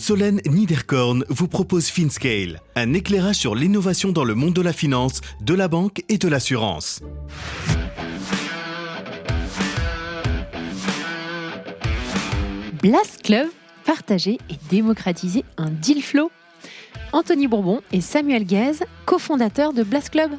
Solène Niederkorn vous propose FinScale, un éclairage sur l'innovation dans le monde de la finance, de la banque et de l'assurance. Blast Club, partager et démocratiser un deal flow. Anthony Bourbon et Samuel Guez, cofondateurs de Blast Club.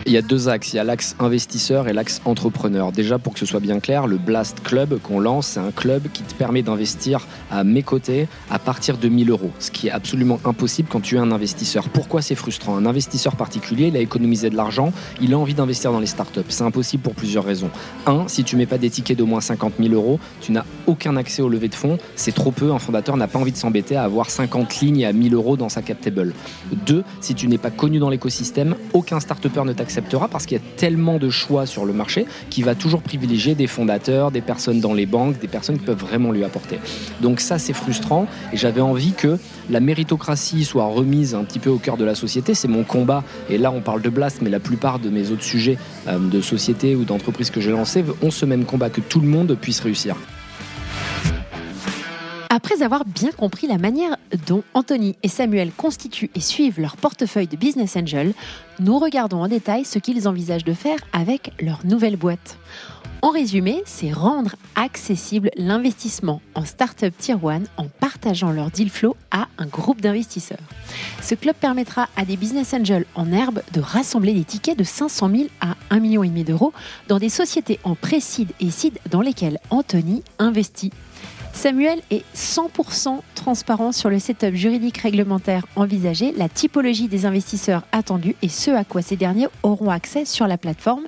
Il y a deux axes, il y a l'axe investisseur et l'axe entrepreneur. Déjà, pour que ce soit bien clair, le Blast Club qu'on lance, c'est un club qui te permet d'investir à mes côtés à partir de 1 000 €, ce qui est absolument impossible quand tu es un investisseur. Pourquoi c'est frustrant ? Un investisseur particulier, il a économisé de l'argent, il a envie d'investir dans les startups. C'est impossible pour plusieurs raisons. Un, si tu mets pas des tickets d'au moins 50 000 €, tu n'as aucun accès au levée de fonds. C'est trop peu, un fondateur n'a pas envie de s'embêter à avoir 50 lignes à 1 000 € dans sa cap table. Deux, si tu n'es pas connu dans l'écosystème, aucun start-upper ne t'acceptera parce qu'il y a tellement de choix sur le marché qu'il va toujours privilégier des fondateurs, des personnes dans les banques, des personnes qui peuvent vraiment lui apporter. Donc ça, c'est frustrant et j'avais envie que la méritocratie soit remise un petit peu au cœur de la société. C'est mon combat et là, on parle de Blast, mais la plupart de mes autres sujets de société ou d'entreprise que j'ai lancés ont ce même combat, que tout le monde puisse réussir. Après avoir bien compris la manière dont Anthony et Samuel constituent et suivent leur portefeuille de business angel, nous regardons en détail ce qu'ils envisagent de faire avec leur nouvelle boîte. En résumé, c'est rendre accessible l'investissement en Startup Tier 1 en partageant leur deal flow à un groupe d'investisseurs. Ce club permettra à des business angels en herbe de rassembler des tickets de 500 000 à 1,5 million d'euros dans des sociétés en pré-seed et seed dans lesquelles Anthony investit. Samuel est 100% transparent sur le setup juridique réglementaire envisagé, la typologie des investisseurs attendus et ce à quoi ces derniers auront accès sur la plateforme,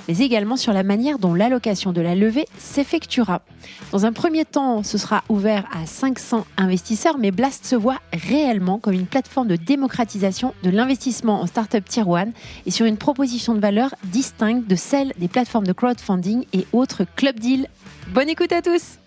mais également sur la manière dont l'allocation de la levée s'effectuera. Dans un premier temps, ce sera ouvert à 500 investisseurs, mais Blast se voit réellement comme une plateforme de démocratisation de l'investissement en Startup Tier 1 et sur une proposition de valeur distincte de celle des plateformes de crowdfunding et autres club deals. Bonne écoute à tous!